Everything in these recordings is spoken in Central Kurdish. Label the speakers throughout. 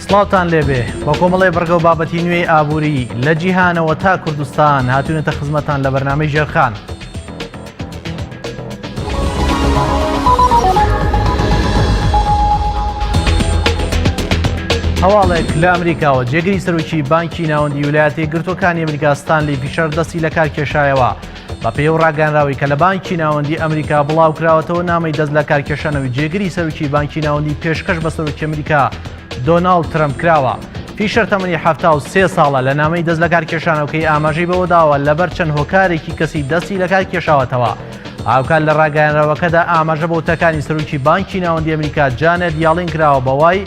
Speaker 1: سڵاوتان لێبێ بە کۆمەڵی بەرگە و بابەتی نوێی ئابووری لە جیهانەوە تا کوردستان هاتوونەتە خزمەتان لە بەرنامەی ژێرخان. هەواڵێک لە ئەمریکاوە جێگری سەرۆکی بانکی ناوەندی ویلایەتە یەکگرتووەکانی ئەمریکا ستانلی فیشەر دەستی لە کار کێشایەوە بە پێی ڕاگەیاندراوی کە لە بانکی ناوەندی ئەمریکا بڵاو کراوەتەوە نامەی دەست لە کارکێشانەوەی جێگری سەرۆکی بانکی ناوەندی پێشکەش بە سەرۆکی ئەمریکا دۆناڵد ترەمپ کراوە. فیشەر تەمەنی 73 ساڵە لە نامەی دەست لە کارکێشانەوەکەی ئاماژەی بەوە داوە لەبەر چەند هۆکارێکی کەسی دەستی لە کار کێشاوەتەوە. هاوکار لە ڕاگەیاندراوەکەدا ئاماژە بە وتەکانی سەرۆکی بانکی ناوەندی ئەمریکا جانێت یاڵین کراوە بەوای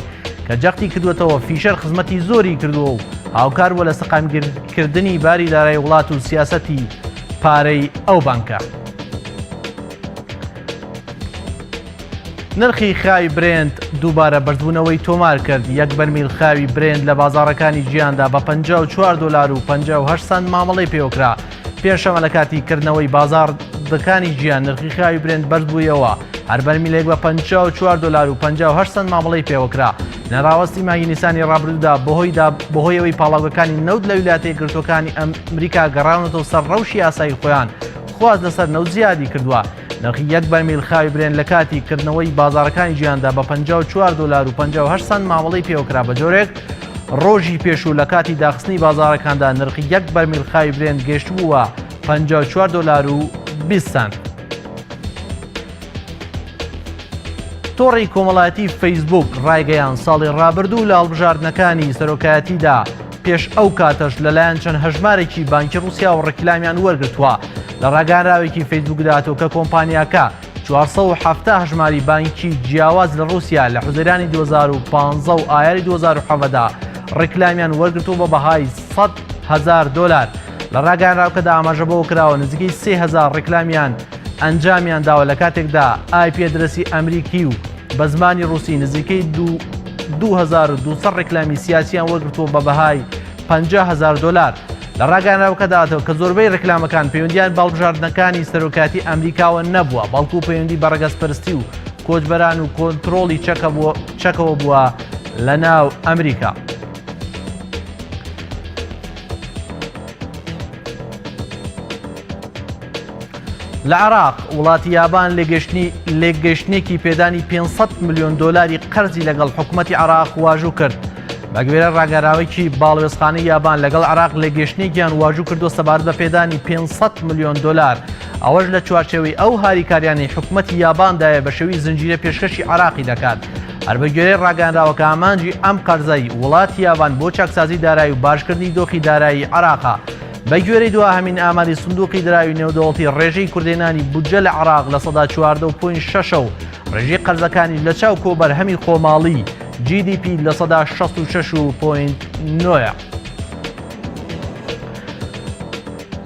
Speaker 1: کە جەختی کردوێتەوە فیشەر خزمەتی زۆری کردووە و هاوکار بووە لە سەقامگیرکردنی باری دارایی وڵات و سیاسەتی پارەی ئەو بانکە. نرخی خاوی برێند دووبارە بەرزبوونەوەی تۆمار کرد. یەک بەرمیل خاوی برێند لە بازاڕەکانی جیهاندا بە $54 و 58 سنت مامەڵەی پێوەکرا. پێشەمە لە کاتی کردنەوەی بازاڕەکانی جیهان نرخی خاوی برێند بەرز بوویەوە، هەر بەرمیلێک بە $54 و 58 سنت مامەڵەی پێوەکرا. نەڕاوەستی مانگی نیسانی ڕابردوودا بەهۆیەوەی پاڵاوەکانی نەوت لە ویلایەتە یەکگرتووەکانی ئەمریکا گەڕاونەتەوە سەر ڕەوشی یاسایی خۆیان خواز لەسەر نەوت زیادی کردووە. نرخی یەک بەرمیل خاوی برێن لە کاتی کردنەوەی بازاڕەکانی جیهاندا بە $54 و 58 سنت مامەڵەی پێوەکرا. بە جۆرێک ڕۆژی پێشوو لە کاتی داخستنی بازاڕەکاندا نرخی یەک بەرمیل خاوی برێن گەشت بووە $54 و 20 سنت. تۆڕی کۆمەڵایەتی فەیسبوک ڕایگەیان ساڵی ڕابردوو لە هەڵبژاردنەکانی سەرۆکایەتیدا پێش ئەو کاتەش لەلایەن چەند هەژمارێکی بانکی رووسیا و ڕێکلامیان وەرگرتووە. لە ڕاگەیاندراوێکی فەیسبوک داهاتوە کە کۆمپانیاکە 470 هەژماری بانکی جیاواز لە رووسیا لە حوزەیرانی 2015 و ئایاری 2017دا ڕێکلامیان وەرگرتووە بە بەهای $100,000. لە ڕاگەیاندراوەکەدا ئاماژە بەوە کراوە نزیکەی 3000 ڕێکلامیان ئەنجامیان داوە لە کاتێکدا ئایپی ئەدرەسی ئەمریکی و بە زمانی ڕووسی نزیکەی 2200 ڕێکلامی سیاسیان وەرگرتووە بە بەهای $50,000. لە ڕاگەیاندراوەکەداهاتەوە کە زۆربەی ڕێکلامەکان پەیوەندیان بەڵبژاردنەکانی سەرۆکایەتی ئەمریکاوە نەبووە، بەڵکو پەیوەندی بە ڕەگەزپەرستی و کۆچبەران و کۆنتڕۆڵی چەکەوە بووە لە ناو ئەمریکا. لە عێراق وڵاتی یابان لێگەشتنێکی پێدانی $500 ملیۆن قەرزی لەگەڵ حکوومەتی عێراق واژوو کرد. بەگوێرە ڕاگەراوێکی باڵوێزخانەی یابان لەگەڵ عێراق لێگەشتنێکیان واژوو کردووە سەبارەت بە پێدانی $500 ملیۆن. ئەوەش لە چوارچێوەی ئەو هاریکاریانی حکوومەتی یاباندایە بە شێوەی زنجیرە پێشکەشی عێراقی دەکات. هەر بەگوێرەی ڕاگەیاندراوەکە ئامانجی ئەم قەرزەی وڵاتی یابان بۆ چاکسازی دارایی و باشکردنی دۆخی دارایی عێراقا. بەگوێرەی دواهەمین ئاماری سندوقی دراوی نێودەوڵەتی ڕێژەی کوردێنانی بودجە لە عێراق لە 14.6 و ڕێژەی قەرزەکانی لە چاو کۆبەرهەمی خۆماڵی GDP لە 66.9.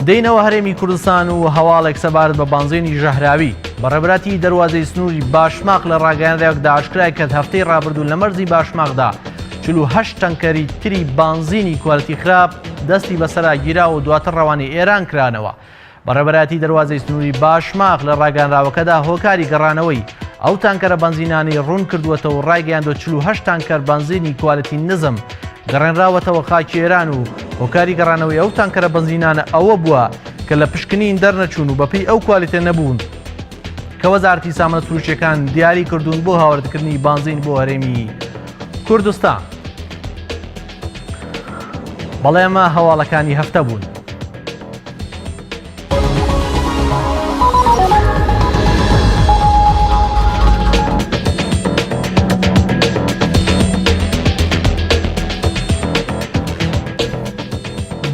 Speaker 1: دەینەوە هەرێمی کوردستان و هەواڵێک سەبارەت بە بانزینی ژەهراوی. بەڕێبەتی دەواازەی سنووری باشماق لە ڕاگەیاندراوێکدا ئاشکرای کرد هەفتەی ڕابردوو لە مەرزی باشماقدا 48 تەنکەری تری بانزینی کوالتی خراپ دەستی بەسەرا گیرا و دواتر ڕەوانی ئێران کرانەوە. بەڕێبەتی دەواازەی سنووری باشماق لە ڕاگەیاندراوەکەدا هۆکاری گەڕانەوەی ئەو تانکەرە بەنزینانی ڕوون کردووەتەوە و ڕایگەیاندوە 48 تانکەر بەنزینی کوالتی نزم گەڕێنراوەتەوە خاکی ئێران و هۆکاری گەڕانەوەی ئەو تانکەرە بەنزینانە ئەوە بووە کە لە پشکنین دەرنەچوون و بەپێی ئەو کوالیتە نەبوون کە وەزارەتی سامانە فروشیەکان دیاری کردوون بۆ هاوردکردنی بانزین بۆ هەرێمی کوردستان. بەڵێ ئەمە هەواڵەکانی هەفتە بوون.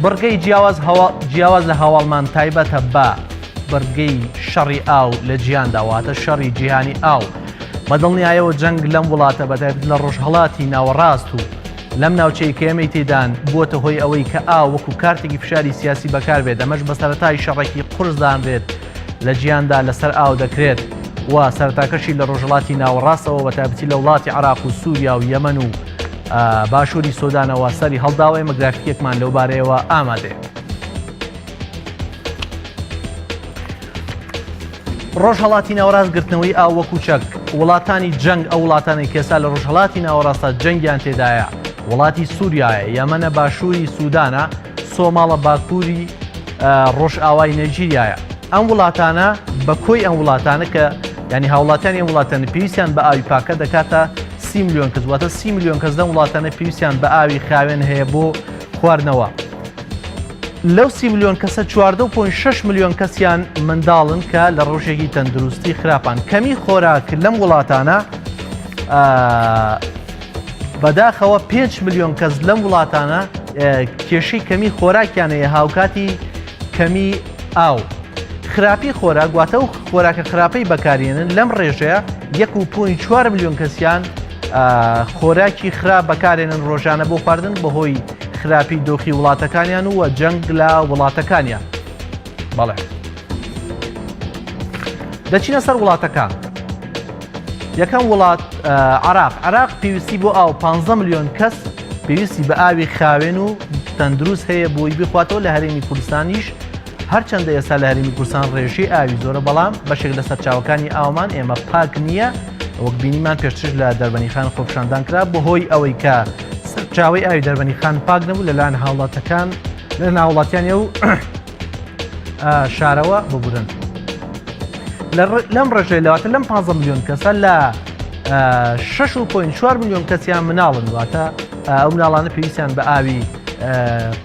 Speaker 1: بڕگەی جیاواز لە هەواڵمان تایبەتە بە بڕگەی شەڕی ئاو لە جیهانداواتە شەڕی جیهانی ئاو. بەدڵنیایەوە جەنگ لەم وڵاتە بەتایبەت لە ڕۆژهەڵاتی ناوەڕاست و لەم ناوچەی کە ئێمەی تێدان بووەتە هۆی ئەوەی کە ئاو وەکو کارتێکی فشاری سیاسی بەکاربێت. ئەمەش بە سەرەتای شەڕێکی قورسدانرێت لە جیهاندا لەسەر ئاو دەکرێت و سەرەتاکەشی لە ڕۆژهەڵاتی ناوەڕاستەوە بەتایبەتی لە وڵاتی عێراق و سووریا و یەمەن و باشووری سۆدانەوە سەری هەڵداوە. ئێمە گرافیکێکمان لەو بارەیەوە ئامادەیە. ڕۆژهەڵاتی ناوەڕاست گرتنەوەی ئاو وەکو چەک وڵاتانی جەنگ ئەو وڵاتانی کێسا لە ڕۆژهەڵاتی ناوەڕاستە جەنگیان تێدایە وڵاتی سووریایە، یەمەنە باشووری سوودانە، سۆماڵە باکووری ڕۆژئاوای نەیجیریایە. ئەم وڵاتانە بە کۆی ئەم وڵاتانە کە ینی هاوڵاتیان ئەم وڵاتانە پێویستیان بە ئاوی پاکە دەکاتە 30 میلیۆن کەس، واتە 30 میلیۆن کەس لەم وڵاتانە پێویستیان بە ئاوی خاوێن هەیە بۆ خواردنەوە. لەو 30 میلیۆن کەسە 14.6 میلیۆن کەسیان منداڵن کە لە ڕۆژێکی تەندروستی خراپان. کەمی خۆراک لەم وڵاتانە بەداخەوە 5 میلیۆن کەس لەم وڵاتانە کێشەی کەمی خۆراکیانەیە هاوکاتی کەمی ئاو. خراپی خۆراک واتە و خۆراکە خراپەی بەکارێنن لەم ڕێژەیە 1.4 میلیۆن کەسیان خۆراکی خراپ بەکارێنن ڕۆژانە بۆ خواردن بەهۆی خراپی دۆخی وڵاتەکانیان و جەنگ لە وڵاتەکانیان. بەڵێ دەچینە سەر وڵاتەکان. یەکەم وڵات عراق پێویستی بۆ ئاو 15 میلیۆن کەس پێویستی بە ئاوی خاوێن و تەندروست هەیە بۆی بخواتەوە. لە هەرێمی کوردستانیش هەرچەندە ئێستا لە هەرێمی کوردستان ڕێژەی ئاوی زۆرە، بەڵام بەشێک لە سەرچاوەکانی ئاومان ئێمە پاک نییە، وەک بینیمان پێشتر لە دەربەنیخان خۆپیشاندان کرا بەهۆی ئەوەی کە سەرچاوی ئاوی دەربەنیخان پاک نەبوو لەلایەن هاوڵاتەکان لە ناوڵاتیانە و شارەوە ببورن. لەم ڕێژەی لەواتە لەم 15 میلیۆن کەسە لە 6.4 میلیۆن کەسیان مناڵن، واتە ئەو مناڵانە پێویستیان بە ئاوی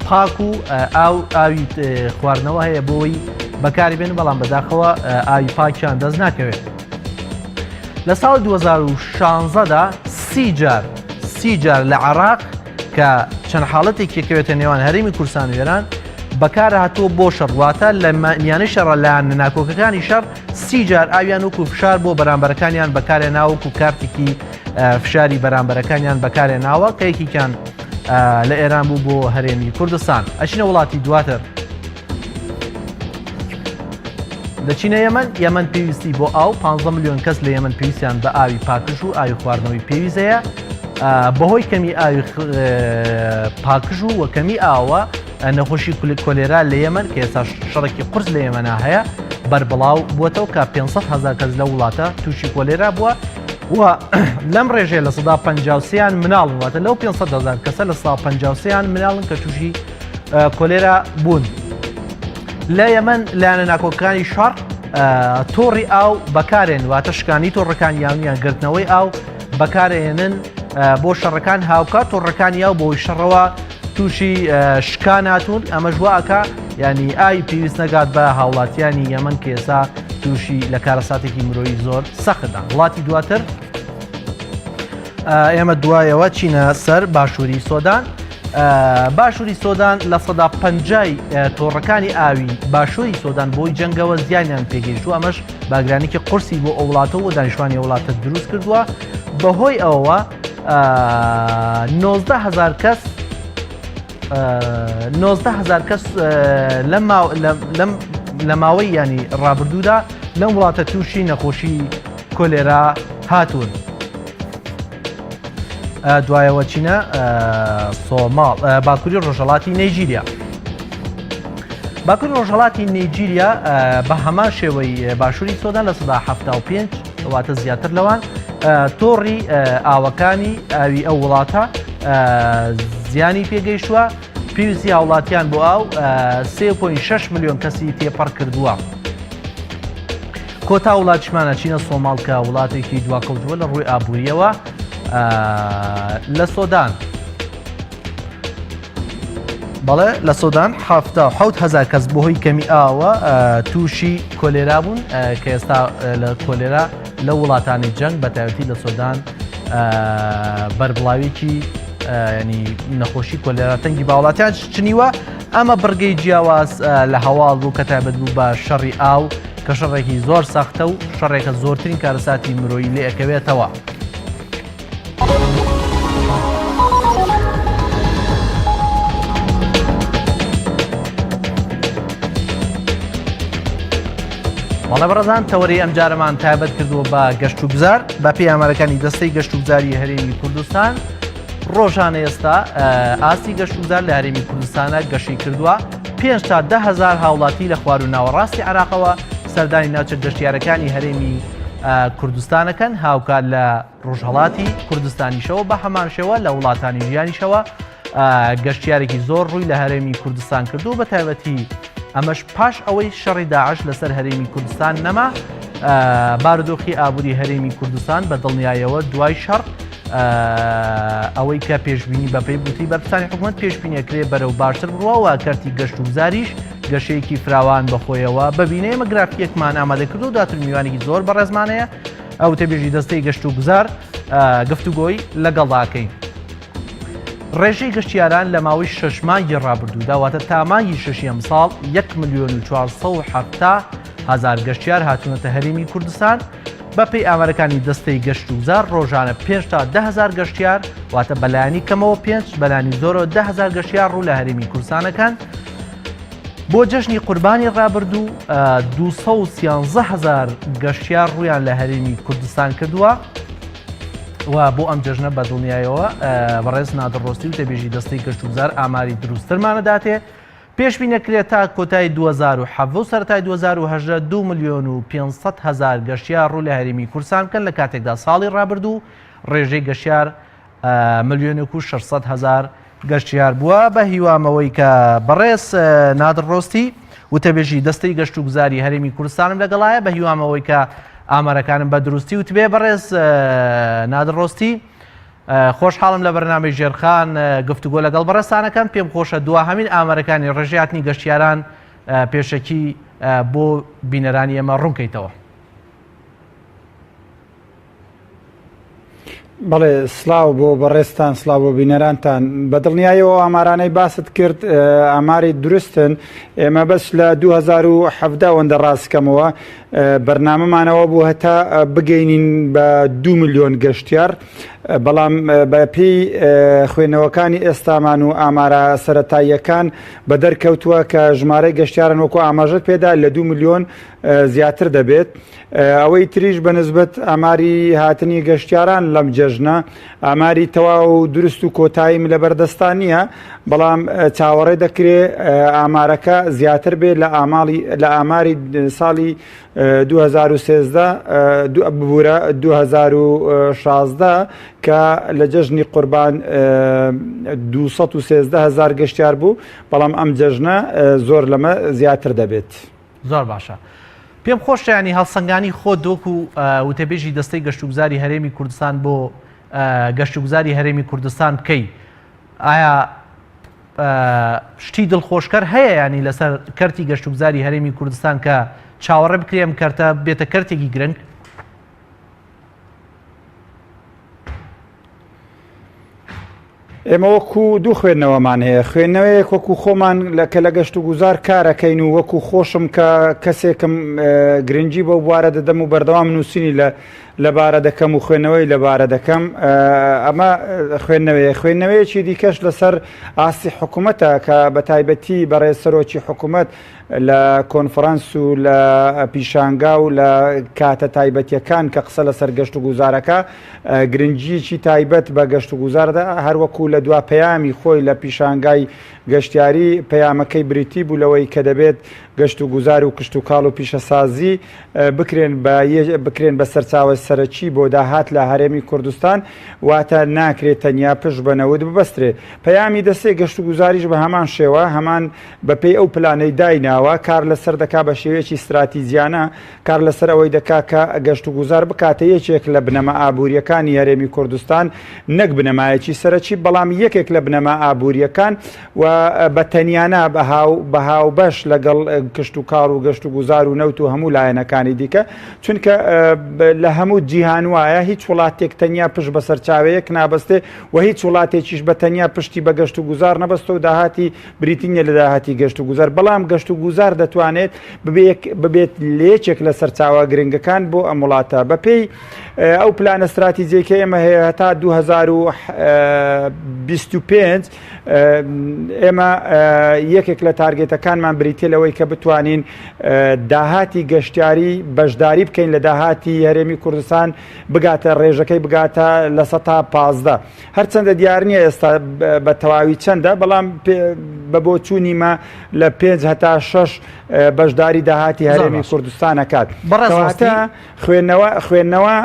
Speaker 1: پاک و ئاوی خواردنەوە هەیە بۆی بەکاری بێن، بەڵام بەداخەوە ئاوی پاکیان دەست ناکەوێت. لە ساڵی 2016دا 30 جار لە عێراق کە چەند حاڵەتێک یەکەوێتە نێوان هەرێمی کوردستان و ئێران بەکارە هاتووە بۆ شەڕ، واتە لە میانەی شەڕە لایەن ناکۆکەکانی شەڕ 30 جار ئاویان وەکو فشار بۆ بەرامبەرەکانیان بەکارهێناوە، وەکو کارتێکی فشاری بەرامبەرەکانیان بەکارهێناوە کە یەکێکیان لە ئێران بوو بۆ هەرێمی کوردستان. ئەچینە وڵاتی دواتر، دەچینە یەمەن پێویستی بۆ ئاو 15 میلیۆن کەس لە یەمەن پێویستیان بە ئاوی پاکش و ئاوی خواردنەوەی پێویستەیە. بەهۆی کەمی ئاوی پاکش و وەکەمی ئاوە نەخۆشی کۆلێرا لە یەمەن کە ئێستا شەڕێکی قورس لە یەمەنا هەیە بەربڵاو بووەتەوە کە 500,000 کەس لە وڵاتە تووشی کۆلێرا بووە و لەم ڕێژەیە لە سەدا 53یان مناڵن، واتە لەو 500,000 کەسە لە سەدا 53یان مناڵن کە تووشی کۆلێرا بوون. لە یەمەن لایەنە ناکۆکەکانی شەڕ تۆڕی ئاو بەکارێن، واتە شکانی تۆڕەکانی یاونیان گرتنەوەی ئاو بەکارێنن بۆ شەڕەکان هاوکات تۆڕەکانی ئاو بۆی شەڕەوە تووشی شکان هاتوون. ئەمە ژواکە ینی ئاوی پێویست نەگات بە هاوڵاتیانی یەمەن کە ئێستا تووشی لە کارەساتێکی مرۆیی زۆر سەختدا. وڵاتی دواتر ئێمە دوایەوە چینە سەر باشووری سۆدان. باشووری سۆدان لە سەدا 50 تۆڕەکانی ئاوی باشووری سۆدان بۆی جەنگەوە زیانیان پێگەیشتووە. ئەمەش باگرانێکی قورسی بۆ ئەو وڵاتەوە و دانیشتوانی وڵاتە دروست کردووە. بەهۆی ئەوە 19,000 کەس 19,000 کەس لە ماوەی ینی ڕابردوودا لەم وڵاتە تووشی نەخۆشی کۆلێرا هاتوون. دوایەوە چینە سۆماڵ باکووری ڕۆژهەڵاتی نەیجیریا. باکووری ڕۆژهەڵاتی نەیجیریا بە هەمان شێوەی باشووری سۆدان لە سەدا 75 واتە زیاتر لەوان تۆڕی ئاوەکانی ئاوی ئەو وڵاتە زیانی پێگەیشتووە. پێویستی هاوڵاتیان بۆ ئاو 3.6 میلیۆن کەسی تێپەڕ کردووە. کۆتا وڵاتیشمانە چینە سۆماڵ کە وڵاتێکی دواکەوتووە لە ڕووی ئابووریەوە. لە سۆدان بەڵێ لە سۆدان 7,000 کەس بەهۆی کەمی ئاوە تووشی کۆلێرا بوون کە ئێستا لە کۆلێرا لە وڵاتانی جەنگ بەتایبەتی لە سۆدان بەربڵاوێکی ینی نەخۆشی کۆلێرا تەنگی باوڵاتیان چنیوە. ئەمە بڕگەی جیاواز لە هەواڵ بوو کە تایبەت بوو بە شەڕی ئاو کە شەڕێکی زۆر سەختە و شەڕێکە زۆرترین کارەساتی مرۆیی لێ ئەکەوێتەوە. بەڵێ بەڕێزان تەوەری ئەم جارەمان تایبەت کردووە بە گەشت و گوزار بە پێی ئامارەکانی دەستەی گەشت و گوزاری هەرێمی کوردستان. ڕۆژانە ئێستا ئاستی گەشت و گوزار لە هەرێمی کوردستانە گەشتی کردووە 5 تا 10,000 هاوڵاتی لە خوار و ناوەڕاستی عێراقەوە سەردانی ناوچە گەشتیارەکانی هەرێمی کوردستانەکەن هاوکات لە ڕۆژهەڵاتی کوردستانیشەوە بە هەمان شێوە لە وڵاتانی ژیانیشەوە گەشتیارێکی زۆر ڕووی لە هەرێمی کوردستان کردو بە تایبەتی ئەمەش پاش ئەوەی شەڕی داعش لەسەر هەرێمی کوردستان نەما بارودۆخی ئابووری هەرێمی کوردستان بە دڵنیایەوە دوای شەڕ ئەوەی کە پێشبینی بەپێی بوتی بەرپرسانی حکوومەت پێشبینیەکرێ بەرەو باشتر بڕوەوە کەرتی گەشت و گوزاریش گەشەیەکی فراوان بەخۆیەوە ببینێ ئێمە گرافیەکمان ئامادەکرد و داتر میوانێکی زۆر بەڕێزمانەیە ئەو تێبێژی دەستەی گەشت و گوزار گفتوگۆی لەگەڵداکەین. ڕێژەی گەشتیاران لە ماوەی 6 مانگی ڕابردوودا واتە تا مانگی 6 ساڵ 1,470,000 گەشتیار هاتوونەتە هەرێمی کوردستان بەپێی ئامارەکانی دەستەی گەشت و گوزار ڕۆژانە 5 تا 10,000 گەشتیار واتە بەلایانی کەمەوە 5 بەلانی زۆرەوە 10,000 گەشتیار ڕوو لە هەرێمی کوردستانەکان بۆ جەژنی قوربانی ڕابردوو 213,000 گەشتیار ڕوویان لە هەرێمی کوردستان کردووە و بۆ ئەم جەژنە بە دڵنیایەوە بەڕێز نادڕۆستی و تێبێژی دەستەی گەشت و گوزار ئاماری دروستترمانەداتێ پێشبینەکرێت تا کۆتای 2007 و سەرەتای 2018 2,500,000 گەشتیار ڕوو لە هەرێمی کوردستان بکەن لە کاتێکدا ساڵی ڕابردوو ڕێژەی گەشتیار 1,600,000 گەشتیار بووە بە هیوامەوەی کە بەڕێز نادڕۆستی و تێبێژی دەستەی گەشت و گوزاری هەرێمی کوردستانم لەگەڵایە بە هیوامەوەی کە ئامارەکانم بە دروستی وتبێ بەڕێز نادڕۆستی خۆشحاڵم لە بەرنامەی ژێرخان گفتوگۆ لەگەڵ بەڕێستانەکەم پێم خۆشە دواهەمین ئامارەکانی ڕێژەیاتنی گەشتیاران پێشەکی بۆ بینەرانی ئێمە ڕوونکەیتەوە.
Speaker 2: بەڵێ سلااو بۆ بەڕێستان سلااو بۆ بینەرانتان بە دڵنیایەوە ئامارانەی باست کرد ئاماری دروستن ئێمە بەس لە 2017 وەندە ڕاستکەمەوە بەرنامەمانەوە بوو هەتا بگەینین بە 2 ملیۆن گەشتیار بەڵام بەپێی خوێنەوەکانی ئێستامان و ئامارە سەرەتاییەکان بە دەرکەوتووە کە ژمارەی گەشتیارن وەکو ئاماژەت پێدا لە 2 ملیۆن زیاتر دەبێت ئەوەی تریش بەنسبەت ئاماری هاتنی گەشتیاران لەم جەژنە ئاماری تەواو و دروست و کۆتاییم لە بەردەستان نییە بەڵام چاوەڕێ دەکرێت ئامارەکە زیاتر بێت لە ئاماری ساڵی 2013 ببوورە 2016 کە لە جەژنی قوربان 213,000 گەشتیار بوو بەڵام ئەم جەژنە زۆر لەمە زیاتر دەبێت.
Speaker 1: زۆر باشە. پێم خۆشە ینی هەڵسەنگانی خۆ دۆک و وتەبێژی دەستەی گەشت و گوزاری هەرێمی کوردستان بۆ گەشت و گوزاری هەرێمی کوردستان بکەی ئایا شتی دڵخۆشکەر هەیە ینی لەسەر کەرتی گەشت و گوزاری هەرێمی کوردستان کە چاوەڕێ بکرێم کەرتە بێتە کەرتێکی گرنگ؟
Speaker 2: ئێمە وەکو دوو خوێندنەوەمان هەیە خوێندنەوەیەک وەکو خۆمان کە لە گەشت و گوزار کارەکەین و وەکو خۆشم کە کەسێکم گرنگی بۆ بوارە دەدەم و بەردەوام نووسینی لەبارە دەکەم و خوێندنەوەی لەبارە دەکەم ئەمە خوێندنەوەیەکی دیکەش لەسەر ئاستی حکوومەتە کە بە تایبەتی بەڕێز سەرۆکی حکوومەت لە کۆنفرانس و لە پیشانگا و لە کاتە تایبەتیەکان کە قسە لەسەر گەشت و گوزارەکە گرنگیکی تایبەت بە گەشت و گوزاردا هەروەکو لە دوا پەیامی خۆی لە پیشانگای گەشتیاری پەیامەکەی بریتی بوو لەوەی کە دەبێت گەشت و گوزار و کشت و کاڵ و پیشەسازی بکرێن بە سەرچاوە سەرەکی بۆ داهات لە هەرێمی کوردستان واتە ناکرێت تەنیا پشت بە نەود ببەسترێ پەیامی دەستێ گەشت و گوزاریش بە هەمان شێوە هەمان بەپێی ئەو پلانەی دایناوە کار لەسەر دەکا بە شێوەیەکی استراتیزیانە کار لەسەر ئەوەی دەکا کە گەشت و گوزار بکاتە یەکێک لە بنەمە ئابوووریەکانی هەرێمی کوردستان نەک بنەمایەکی سەرەکی بەڵام یەکێک لە بنەمە ئابوووریەکان و بە تەنیانە بە هاو بەش لەگەڵ کشت و کاڕ و گەشت و گوزار و نەوت و هەموو لایەنەکانی دیکە چونکە لە هەموو جیهان وایە هیچ وڵاتێک تەنیا پشت بە سەرچاوەیەک نابەستێ و هیچ وڵاتێکیش بە تەنیا پشتی بە گەشت و گوزار نەبەستە و داهاتی بریتینیە لە داهاتی گەشت و گوزار بەڵام گەشت و گوزار دەتوانێت ببێت لێچێک لە سەرچاوە گرنگەکان بۆ ئەم وڵاتە بەپێی ئەو پلانە استراتیجیەکە ئێمە هەیە تا 2025 ئێمە یەکێک لە تارگێتەکانمان بریتێ لەوەی کە بتوانین داهاتی گەشتیاری بەشداری بکەین لە داهاتی هەرێمی کوردستان بگاتە ڕێژەکەی بگاتە لە 15 هەرچەندە دیار نییە ئێستا بە تەواوی چەندە بەڵام بە بۆ چوونیمە لە 5 هەتا 6 بەشداری داهاتی هەرێمی کوردستان ئەکات. خوێندنەوە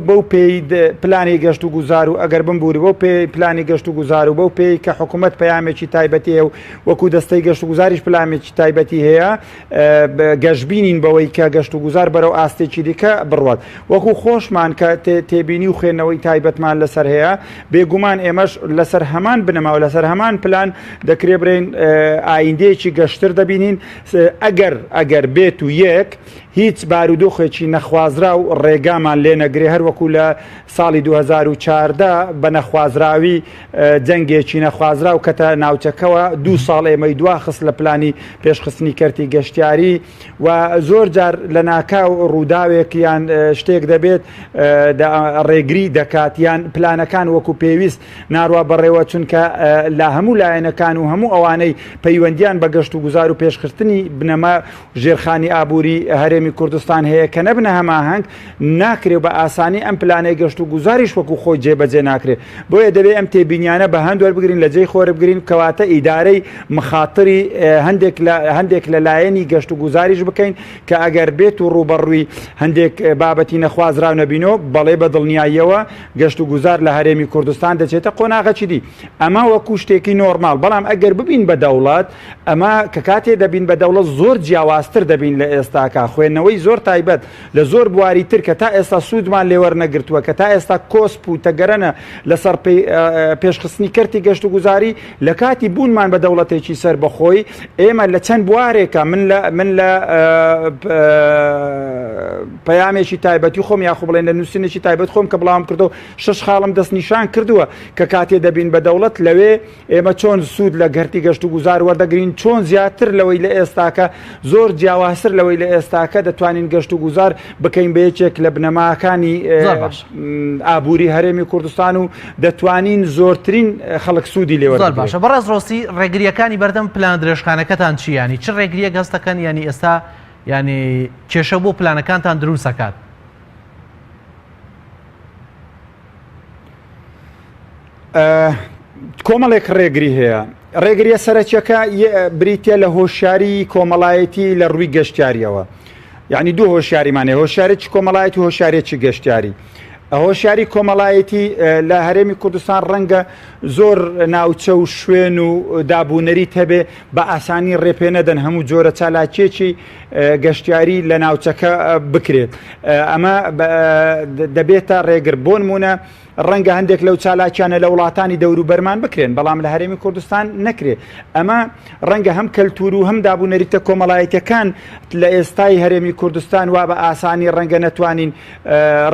Speaker 2: بەو پێی پلانی گەشت و گوزار و ئەگەر بمبووری بەو پێی پلانی گەشت و گوزار و بەو پێی کە حکوومەت پەیامێکی تایبەتی هەیە و وەکو دەستەی گەشت و گوزاریش پلامێکی تایبەتی هەیە گەشتبینین بەوەی کە گەشت و گوزار بەرەو ئاستێکی دیکە بڕوات وەکو خۆشمان کە تێبینی و خوێندنەوەی تایبەتمان لەسەر هەیە بێگومان ئێمەش لەسەر هەمان بنەما و لەسەر هەمان پلان دەکرێ برێن ئایندەیەکی گەشتر دەبینین ئەگەر بێت و یەک هیچ بارودۆخێکی نەخوازرا و ڕێگامان لێ نەگرێ هەروەکو لە ساڵی 2014 بە نەخوازراوی جەنگێکی نەخوازرا و کەتە ناوچەکەەوە 2 ساڵ ئێمەی دواخست لە پلانی پێشخستنی کەرتی گەشتیاری و زۆر جار لە ناکاو ڕووداوێک یان شتێک دەبێت ڕێگری دەکات یان پلانەکان وەکو پێویست ناڕوا بەڕێوە چونکە لە هەموو لایەنەکان و هەموو ئەوانەی پەیوەندیان بە گەشت و گوزار و پێشخستنی بنەما ژێرخانی ئابووری هەرێمی کوردستان هەیە کە نەبنە هەماهەنگ ناکرێ بە ئاسانی ئەم پلانەی گەشت و گوزاریش وەکو خۆی جێبەجێ ناکرێت بۆیە دەبێت ئەم تێبینیانە بە هەندوەر بگرین لە جێی خۆرە بگرین کەواتە ئیدارەی مخاتری هەندێک لە لایەنی گەشت و گوزاریش بکەین کە ئەگەر بێت و ڕوبەڕووی هەندێک بابەتی نەخوازراو نەبینەوە بەڵێ بە دڵنیاییەوە گەشت و گوزار لە هەرێمی کوردستان دەچێتە قۆناغەچی دی ئەمە وەکو شتێکی نۆرمال بەڵام ئەگەر ببین بە دەوڵات ئەمە کە کاتێ دەبین بە دەوڵەت زۆر جیاوازتر دەبین لە ئێستاکە خوێندنەوەی زۆر تایبەت لە زۆر بواری تر کە تا ئێستا سوودمان لێوەرنەگرتووە کە تا ئێستا کۆسپ و تەگەرەنە لەسەر پێشخستنی کەرتی گەشت و گوزاری لە کاتی بوونمان بە دەوڵەتێکی سەر بەخۆی ئێمە لە چەند بوارێکە من لە پەیامێکی تایبەتی خۆم یاخۆ بڵێن لە نووسینێکی تایبەت خۆم کە بڵاوم کردەوە 6 خاڵم دەستنیشان کردووە کە کاتێ دەبین بە دەوڵەت لەوێ ئێمە چۆن سوود لە گەرتی گەشت و گوزار وەردەگرین چۆن زیاتر لەوەی لە ئێستاکە زۆر جیاوازتر لەوەی لە ئێستاکە دەتوانین گەشت و گوزار بکەین بە یەکێک لە بنەماکانی ئابووری هەرێمی کوردستان و دەتوانین زۆرترین خەڵک سوودی لێوە
Speaker 1: زۆر باشە. بەڕاست ڕۆستی ڕێگریەکانی بەردەم پلان درێژخانەکەتان چی ینی چ ڕێگریە گەستەکەن ینی ئێستا ینی کێشە بۆ پلانەکانتان دروستەکات؟
Speaker 2: کۆمەڵێک ڕێگری هەیە. ڕێگریە سەرەکیەکە بریتە لە هۆشیاری کۆمەڵایەتی لە ڕووی گەشتیاریەوە یعنی دوو هۆشیاریمانێ هۆشیارێکی کۆمەڵایەتی و هۆشیارێکی گەشتیاری. هۆشیاری کۆمەڵایەتی لە هەرێمی کوردستان ڕەنگە زۆر ناوچە و شوێن و دابوونەریت هەبێ بە ئاسانی ڕێپێنەدەن هەموو جۆرە چالاکیێکی گەشتیاری لە ناوچەکە بکرێت. ئەمە دەبێتە ڕێگر بۆ نمونە ڕەنگە هەندێک لەو چالاکیانە لە وڵاتانی دەوروبەرمان بکرێن بەڵام لە هەرێمی کوردستان نەکرێت. ئەمە ڕەنگە هەم کەلتور و هەم دابوونەریتە کۆمەڵایەتەکان لە ئێستای هەرێمی کوردستان وا بە ئاسانی ڕەنگە نەتوانین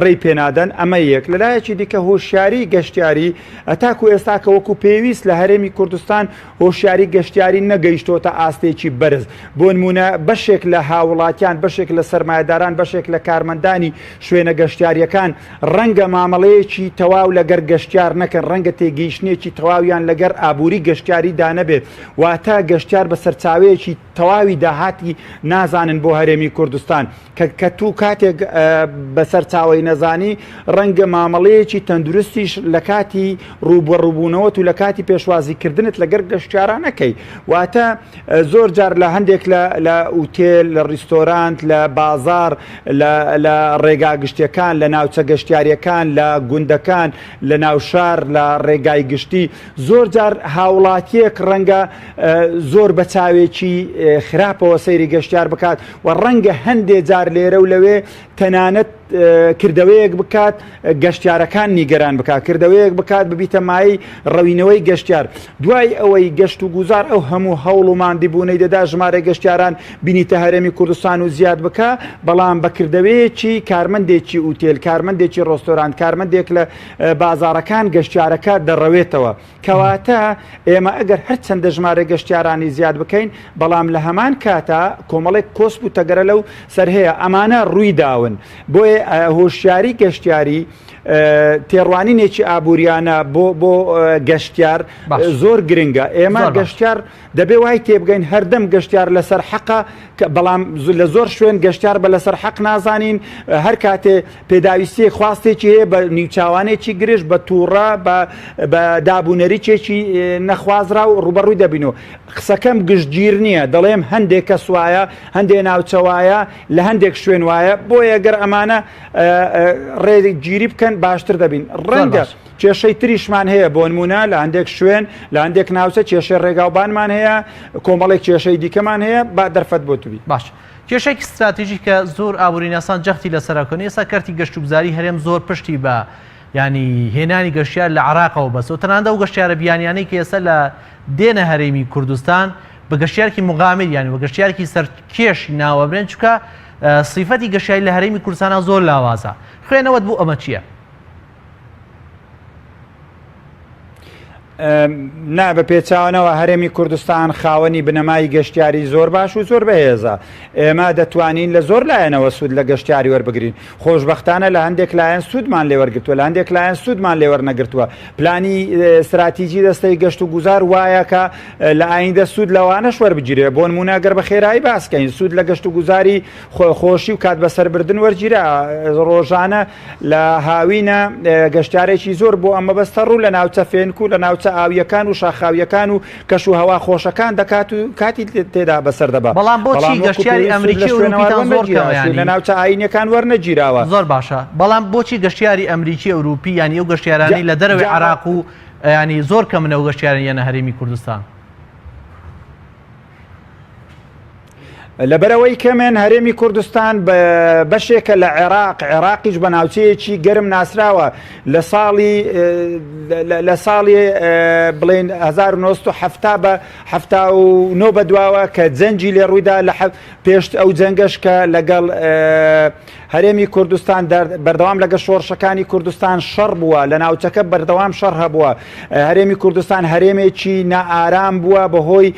Speaker 2: ڕێی پێنادەن. ئەمە یەک لەلایەکی دیکە هۆشیاری گەشتیاری ئەتاکو ئێستاکە وەکو پێویست لە هەرێمی کوردستان هۆشیاری گەشتیاری نەگەیشتۆتە ئاستێکی بەرز بۆ نمونە بەشێک لە هاوڵاتیان بەشێک لە سەرمایهداران بەشێک لە کارمەندانی شوێنە گەشتیاریەکان ڕەنگە مامەڵەیەکی تەواو لەگەر گەشتیار نەکەن ڕەنگە تێگەیشتنێکی تەواویان لەگەر ئابووری گەشتیاریدا نەبێت واتە گەشتیار بە سەرچاوەیەکی تەواوی داهاتی نازانن بۆ هەرێمی کوردستان کە تو کاتێک بە سەرچاوەی نەزانی ڕەنگە مامەڵەیەکی تەندروستیش لە کاتی ڕووبەڕووبوونەوە و لە کاتی پێشوازیکردنت لەگەر گەشتیاران نەکەی واتە زۆر جار لە هەندێک لە ئوتێل لە ڕیستۆرانت لە بازار لە ڕێگا گشتیەکان لە ناوچە گەشتیاریەکان لە گوندەکان لە ناوشار لە ڕێگای گشتی زۆر جار هاوڵاتیەک ڕەنگە زۆر بە چاوێکی خراپەوە سەیری گەشتیار بکات و ڕەنگە هەندێک جار لێرە و لەوێ تەنانەت کردەوەیەک بکات گەشتیارەکان نیگەران بکات کردەوەیەک بکات ببیتە مای ڕەوینەوەی گەشتیار دوای ئەوەی گەشت و گوزار ئەو هەموو هەوڵ و ماندیبوونەی دەدا ژمارە گەشتیاران بینیتە هەرێمی کوردستان و زیاد بکە بەڵام بە کردەوەیەکی کارمەندێکی ئوتێل کارمەندێکی ڕۆستۆران کارمەندێک لە بازارەکان گەشتیارەکە دەڕەوێتەوە کەواتە ئێمە ئەگەر هەرچەندە ژمارە گەشتیارانی زیاد بکەین بەڵام لە هەمان کاتە کۆمەڵێک کۆسپ و تەگەرە لەو سەر هەیە ئەمانە ڕووی داون بۆیە هۆشیاری گەشتیاری تێڕوانینێکی ئابوووریانە بۆ گەشتیار زۆر گرنگە. ئێمە گەشتیار دەبێ وای تێبگەین هەردەم گەشتیار لەسەر حەقە، بەڵام لە زۆر شوێن گەشتیار بە لەسەر حەق نازانین. هەر کاتێ پێداویستی خواستێکی هەیە بە نیوچاوانێکی گرش بە تووڕە بە دابوونەریچێکی نەخوازرا و ڕوبەڕووی دەبینەوە. قسەکەم گشتگیر نییە، دەڵێم هەندێک کەس وایە، هەندێک ناوچەوایە لە هەندێک شوێن وایە، بۆیە گەر ئەمانە ڕێگیری بکەن باشتر دەبین. ڕەنگە کێشەی تریشمان هەیە، بۆ نمونە لە هەندێک شوێن لە هەندێک ناوچە کێشەی ڕێگاوبانمان هەیە، کۆمەڵێک کێشەی دیکەمان هەیە، با دەرفەت بۆ توی.
Speaker 1: باش کێشێکی استراتیژی کە زۆر ئابووریناسان جەختی لەسەرکەن ئێستا کەرتی گەشت و گوزاری هەرێم زۆر پشتی بە ینی هێنانی گەشتیار لە عراقەوە بەس و تەناندا و گەشتیارە بیانیانەی کە ئێستا لە دێنە هەرێمی کوردستان بە گەشتیارکی مغامر یانی بە گەشتیارکی سەرکێشی ناوەبرێن چکە سیفەتی گەشتیاری لە هەرێمی کوردستانە زۆر لاوازە. خوێنەوەت بوو ئەمە چییە؟
Speaker 2: نا بە پێچاوانەوە هەرێمی کوردستان خاوەنی بنەمای گەشتیاری زۆر باش و زۆر بەهێزە. ئێمە دەتوانین لە زۆر لایەنەوە سوود لە گەشتیاری وەربگرین. خۆشبەختانە لە هەندێک لایەن سوودمان لێوەرگرتووە، لە هەندێک لایەن سوودمان لێوەرنەگرتووە. پلانی استراتیژی دەستەی گەشت و گوزار وایە کە لە ئایندە سوود لەوانەش وەربگیرێ. بۆ نمونە گەر بە خێرایی باسکەین، سوود لە گەشت و گوزاری خۆشی و کات بەسەربردن وەرگیرە. ڕۆژانە لە هاوینە گەشتارێکی زۆر بۆ ئەمە بەستە ڕوو لە ناوچە فێنک و لە ناوچە ئاویەکان و شاخاویەکان و کەش و هەوا خۆشەکان دەکات و کاتی تێدا بەسەر دەبات.
Speaker 1: بەڵام بۆچی گەشتیاری ئەمریکی و ئەوروپیتان زۆر کەمە
Speaker 2: لە ناوچە ئاینەکان وەرنەگیراوە؟
Speaker 1: زۆر باشە، بەڵام بۆچی گەشتیاری ئەمریکی ئەوروپی یانی ئەو گەشتیارانی لە دەرەوەی عراق و ینی زۆر کەمنە و گەشتیاران یەنە هەرێمی کوردستان؟
Speaker 2: لەبەرەوەی کەمێن هەرێمی کوردستان بەشێکە لە عێراقیش بە ناوچەیەکی گەرم ناسراوە. لە ساڵی بڵێن 1970 بە 79 بەدواوە کە جەنجی لێ ڕوویدا لە پێشت ئەو جەنگەش کە لەگەڵ هەرێمی کوردستان بەردەوام لەگە شۆڕشەکانی کوردستان شەڕ بووە، لە ناوچەکە بەردەوام شەڕ هەبووە. هەرێمی کوردستان هەرێمێکی نائارام بووە بەهۆی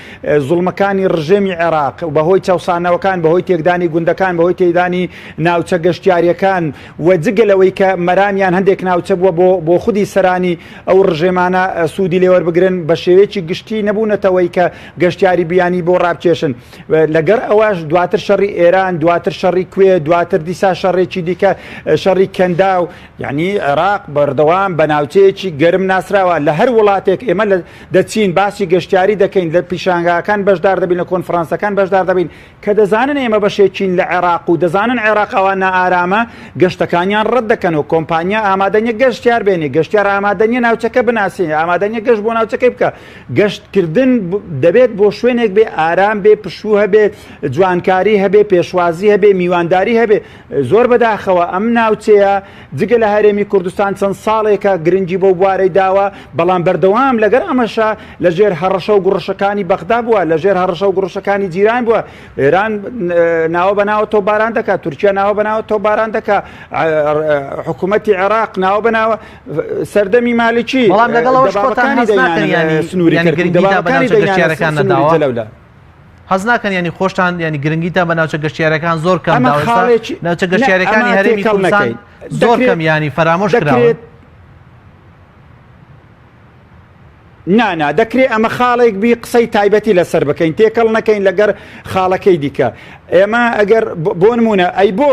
Speaker 2: زوڵمەکانی ڕژێمی عێراق، بەهۆی چاوسانەوەکان، بەهۆی تێکدانی گوندەکان، بەهۆی تێدانی ناوچە گەشتیاریەکان و جگەلەوەی کە مەرامیان هەندێک ناوچە بووە بۆ خودی سەرانی ئەو ڕژێمانە سوودی لێوەربگرن بە شێوەیەکی گشتی نەبوونەتەوەی کە گەشتیاری بیانی بۆ ڕابکێشن. لەگەر ئەوەش دواتر شەڕی ئێران، دواتر شەڕی کوێ، دواتر دیسا شەڕێکی دیکە شەڕی کەندا و یعنی عێراق بەردەوام بە ناوچەیەکی گەرم ناسراوە. لە هەر وڵاتێک ئێمە دەچین باسی گەشتیاری دەکەین، لە پیشانگاکان بەشدار دەبین، لە کۆنفرانسەکان بەشدار دەبین کە دەزانن ئێمە بەشێکین لە عێراق و دەزانن عێراقەوە نائارامە، گەشتەکانیان ڕەت دەکەن و کۆمپانیا ئامادەنیە گەشتیار بێنی، گەشتیار ئامادەنیە ناوچەکە بناسیێ، ئامادەنیە گەشت بۆ ناوچەکەی بکە. گەشتکردن دەبێت بۆ شوێنێک بێ ئارام بێ، پشوو هەبێ، جوانکاری هەبێ، پێشوازی هەبێ، میوانداری هەبێ. زۆر بەداخەوە ئەم ناوچەیە جگە لە هەرێمی کوردستان چەند ساڵێکە گرنگی بۆ بوارەی داوە، بەڵام بەردەوام لەگەر ئەمەشە لەژێر هەڕەشە و گوڕشەکانی بەغدا بووە، لەژێر هەڕەشە و گوڕشەکانی جیران بووە. ئێران ناوە بەناوە تۆباران دەکات، تورکیا ناوە بەناوە تۆباران دەکات، حکوومەتی عێراق ناوە بەناوە سەردەمی مالیکی.
Speaker 1: بەڵام لەگەڵەوەش خۆتان هەز ناکەن ینی گرنگیتان بە ناوچە گەشتیارەکان نەداوە؟ هەز ناکەن ینی خۆشتان ینی گرنگیتان بە ناوچە گەشتیارەکان زۆر کەم داوە؟ ناوچە گەشتیارەکانی هەرێمی کوردستان زۆر کەم ینی فەرامۆش کراوە.
Speaker 2: نانا دەکرێت ئەمە خاڵێک بی قسەی تایبەتی لەسەر بکەین، تێکەڵ نەکەین لەگەر خاڵەکەی دیکە. ئێمە ئەگەر بۆ نمونە ئەی بۆ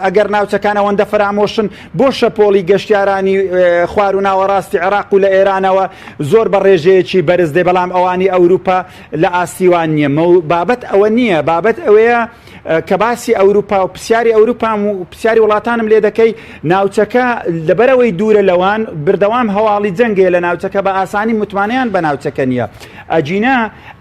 Speaker 2: ئەگەر ناوچەکان ئەوەندە فرامۆشن، بۆ شەپۆلی گەشتیارانی خوار و ناوەڕاستی عێراق و لە ئێرانەوە زۆر بە ڕێژەیەکی بەرز دێ، بەڵام ئەوانی ئەوروپا لە ئاسیوان نییە. بابەت ئەوە نییە، بابەت ئەوەیە کە باسی ئەوروپا و پرسیاری ئەوروپام و پرسیاری وڵاتانم لێ دەکەی، ناوچەکە لەبەرەوەی دوورە لەوان بردەوام هەواڵی جەنگێ لە ناوچەکە، بە ئاسانی متمانیان بە ناوچەکە نییە. ئەجینە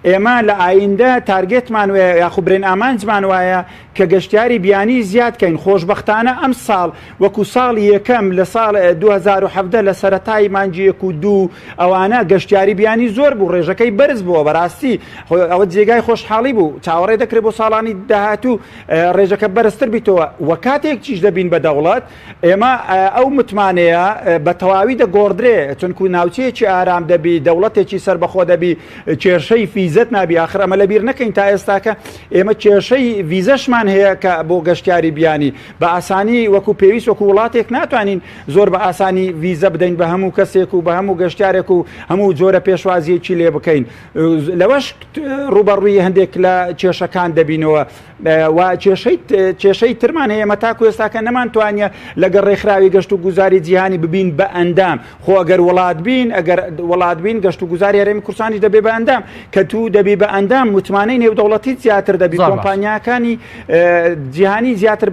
Speaker 2: ئێمە لە ئایندە تارگێتمان وایە یاخو برێن ئامانجمان وایە کە گەشتیاری بیانی زیادکەین. خۆشبەختانە ئەم ساڵ وەکو ساڵی یەکەم لە ساڵ 2017 لە سەرەتای مانجی 1 و 2 ئەوانە گەشتیاری بیانی زۆر بوو، ڕێژەکەی بەرز بووە، بەڕاستی ئەوە جێگای خۆشحاڵی بوو. چاوەڕێ دەکرێت بۆ ساڵانی داهاتوو ڕێژەکە بەرزتر بیتەوە. وە کاتێک چیش دەبین بە دەوڵەت، ئێمە ئەو متمانەیە بە تەواوی دەگۆڕدرێ، چونکو ناوچەیەکی ئارام دەبی، دەوڵەتێکی سەربەخۆ دەبی، کێشەی فیزی ویزت نابی آخر ئەمە لەبیر نەکەین تا ئێستاکە ئێمە کێشەی ویزەشمان هەیە کە بۆ گەشتیاری بیانی بە ئاسانی وەکو پێویست وەکو وڵاتێک ناتوانین زۆر بە ئاسانی ویزە بدەین بە هەموو کەسێک و بە هەموو گەشتارێک و هەموو جۆرە پێشوازیەکی لێ بکەین لەوەش ڕوبەڕووی هەندێک لە کێشەکان دەبینەوە و کێشەی ترمان هەیە ئێمە تاکو ئێستاکە نەمانتوانە لەگەڵ ڕێکخراوی گەشت و گوزاری جیهانی ببین بە ئەندام خۆ ئەگەر وڵات بین گەشت و گوزاری هەرێمی کوردستانیش دەبێ بە ئەندام کە تو دەبی بە ئەندام متمانەی نێودەوڵەتی زیاتر دەبی کۆمپانیاکانی جیهانی زیاتر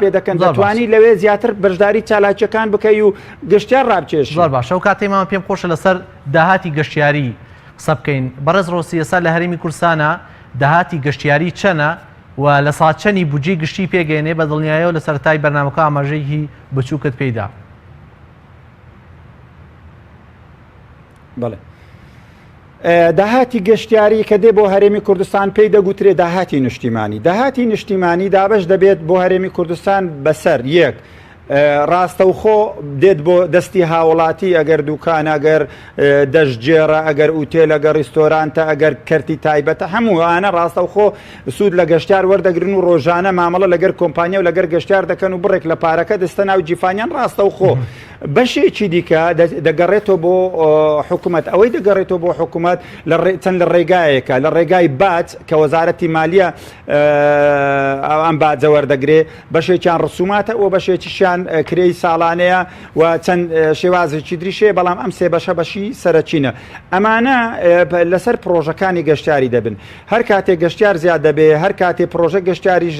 Speaker 2: پێ دەکەن دەتوانی لەوێ زیاتر بەشداری چالاکیەکان بکەی و گەشتیار ڕابچێش
Speaker 1: زۆر باشە و کاتێمان پێم خۆشە لەسەر داهاتی گەشتیاری قسە بکەین بەڕێز ڕۆسی ئێستا لە هەرێمی کوردستانە داهاتی گەشتیاری چەنە و لە ساچەنی بودجێ گشتی پێگەێنێ بە دڵنیاییەوە لە سەرەتای بەرنامەکە ئاماژەیەکی بچووکت پێیدا.
Speaker 2: بەڵێ داهاتی گەشتیاری کە دێ بۆ هەرێمی کوردستان پێی دەگوترێ داهاتی نیشتیمانی دابش دەبێت بۆ هەرێمی کوردستان بەسەر یەک ڕاستەوخۆ دێت بۆ دەستی هاوڵاتی ئەگەر دوکان ئەگەر دەشتگێڕە ئەگەر ئوتێل ئەگەر ڕیستۆرانتە ئەگەر کەرتی تایبەتە هەمووانە ڕاستەوخۆ سوود لە گەشتیار وەردەگرن و ڕۆژانە مامەڵە لەگەر کۆمپانیا و لەگەر گەشتیار دەکەن و بڕێک لە پارەکە دەستە ناو جیفانیان ڕاستەوخۆ بەشێکی دیکە دەگەڕێتەوە بۆ حکوومەت ئەوەی دەگەڕێتەوە بۆ حکوومەت چەند لە ڕێگایەکە لە ڕێگای باج کە وەزارەتی مالیە ئەم باجە وەردەگرێ بەشێکیان ڕسوماتە و بەشێکیشیان کرێی ساڵانەیە و چەند شێوازێکی دریشێ بەڵام ئەم سێ بەشە بەشی سەرچینە ئەمانە لەسەر پرۆژەکانی گەشتیاری دەبن هەر کاتێک گەشتیار زیاد دەبێ هەر کاتێ پرۆژە گەشتیاری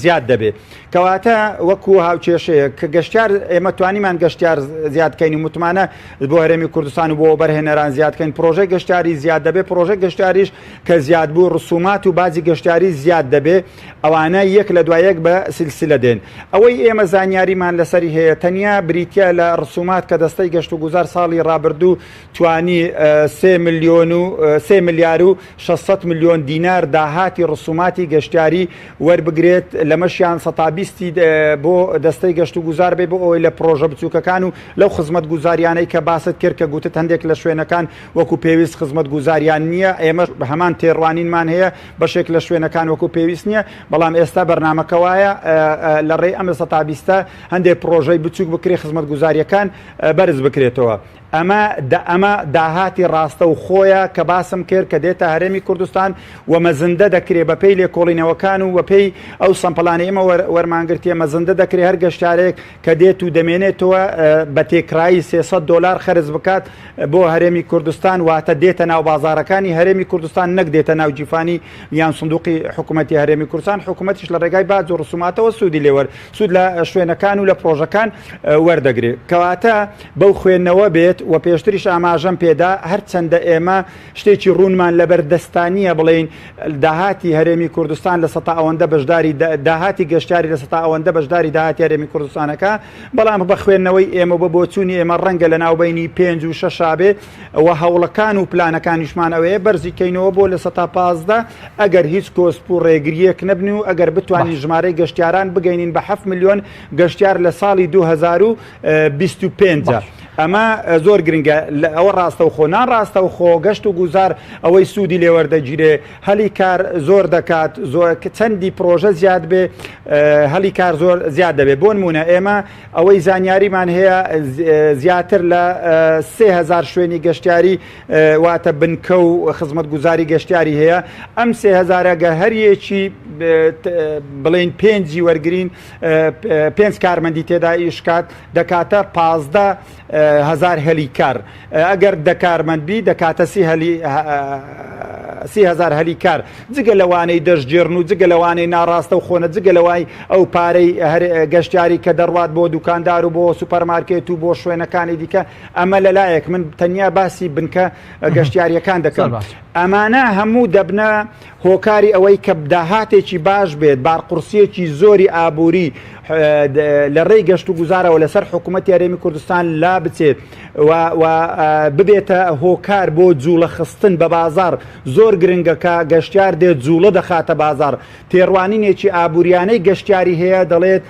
Speaker 2: زیاد دەبێ کەواتە وەکو هاوچێشەیە کە گەشتیار ئێمە توانیمان گەشتیار زیادکەین و متمانە بۆ هەرێمی کوردستان و بۆ بەرهێنەران زیادکەین پرۆژە گەشتیاری زیاد دەبێ پرۆژە گەشتیاریش کە زیاد بوو ڕسومات و بازی گەشتیاری زیاد دەبێ ئەوانە یەک لە دوایەک بە سلسلە دێن ئەوەی ئێمە زانیاریمان لەسەری هەیە تەنیا بریتە لە ڕسومات کە دەستەی گەشت و گوزار ساڵی ڕابردوو توانی 3 ملیار و 600 میلیۆن دینار داهاتی ڕسوماتی گەشتیاری وەربگرێت لەمەشیان 120 بۆ دەستەی گەشت و گوزار بێ بۆ ئەوەی لە پرۆژە بچووکەکان و لەو خزمەت گوزاریانەی کە باست کرد کە گوتت هەندێک لە شوێنەکان وەکو پێویست خزمەت گوزاریان نییە ئێمە هەمان تێڕوانینمان هەیە بەشێک لە شوێنەکان وەکو پێویست نییە بەڵام ئێستا بەرنامەکە وایە لە ڕێی ئەمە 120 هەندێک پرۆژەی بچووک بکرێ خزمەت گوزاریەکان بەرز بکرێتەوە ئەمە داهاتی ڕاستە و خۆیە کە باسم کرد کە دێتە هەرێمی کوردستان و مەزندە دەکرێت بە پێی لێکۆڵینەوەکان و بە پێی ئەو سەمپڵانە ئێمە وەرمانگرتیە مەزندە دەکرێت هەر گەشتارێک کە دێت و دەمێنێتەوە بە تێکرایی $300 خەرج بکات بۆ هەرێمی کوردستان واتە دێتە ناو بازارەکانی هەرێمی کوردستان نەک دێتە ناو جیفانی یان سندوقی حکوومەتی هەرێمی کوردستان حکوومەتیش لە ڕێگای باج و ڕسوماتەوە سوودی لێوەر سوود لە شوێنەکان و لە پرۆژەکان وەردەگرێت کەواتە بەو خوێندنەوە بێت و پێشتریش ئاماژەم پێدا هەر چەندە ئێمە شتێکی ڕوونمان لەبەردەستانیە بڵین داهاتی هەرێمی کوردستان لە سەتا ئەوەندە بەشداری داهاتی گەشتیاری لە سەتا ئەوەندە بەشداری داهاتی هەرێمی کوردستانەکە بەڵام بە خوێندنەوەی ئێمە بە بۆچوونی ئێمە ڕەنگە لە ناوبینی 5 و 6 بێ و هەوڵەکان و پلانەکانیشمان ئەوەیە بەرزیکەینەوە بۆ لە سەتا 15 ئەگەر هیچ کۆسپ و ڕێگریەک نەبن و ئەگەر بتوانین ژمارەی گەشتیاران بگەینین بە 7 میلیۆن گەشتیار لە ساڵی 2025 ئەمە زۆر گرنگە ئەوە ڕاستەوخۆ ناڕاستەوخۆ گەشت و گوزار ئەوەی سوودی لێوەردەگیرێ هەلی کار زۆر دەکات چەندی پرۆژە زیاد بێ هەلی کار زۆر زیاد دەبێت بۆ نمونە ئێمە ئەوەی زانیاریمان هەیە زیاتر لە 3000 شوێنی گەشتیاری واتە بنکە و خزمەت گوزاری گەشتیاری هەیە ئەم 3000 گە هەریەکی بڵین 5 وەرگرین 5 کارمەندی تێدا ئیشکات دەکاتە 15,000 هەلیکار ئەگەر دەکارمەندبی دەکاتە 30,000 هەلیکار جگە لەوانەی دەشتگێڕن و جگە لەوانەی ناڕاستە و خۆنە جگە لەوای ئەو پارەی گەشتیاری کە دەڕوات بۆ دوکاندار و بۆ سوپەرمارکێت و بۆ شوێنەکانی دیکە ئەمە لەلایەک من تەنیا باسی بنکە گەشتیاریەکان دەکەم ئەمانە هەموو دەبنە هۆکاری ئەوەی کە داهاتێکی باش بێت بارقورسیەکی زۆری ئابووری لە ڕێی گەشت و گوزارەوە لەسەر حکوومەتی هەرێمی کوردستان لا بچێت و ببێتە هۆکار بۆ جوڵە خستن بە بازار زۆر گرنگەکە گەشتیار دێت جوڵە دەخاتە بازار تێڕوانینێکی ئابووریانەی گەشتیاری هەیە دەڵێت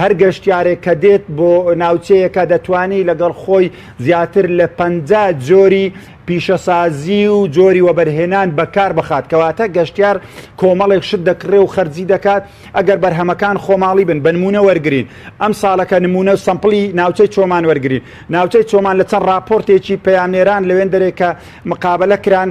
Speaker 2: هەر گەشتیارێک کە دێت بۆ ناوچەیەکە دەتوانی لەگەڵ خۆی زیاتر لە 50 جۆری پیشەسازی و جۆری وەبەرهێنان بەکار بخات کەواتە گەشتیار کۆمەڵێک شت دەکڕێ و خەرجی دەکات ئەگەر بەرهەمەکان خۆماڵی بن بە نمونە وەرگین ئەم ساڵەکە نمونە سەمپڵی ناوچەی چۆمان وەرگین ناوچەی چۆمان لە چەند راپۆرتێکی پەیامنێران لەوێن دەرێکە مقابلە کران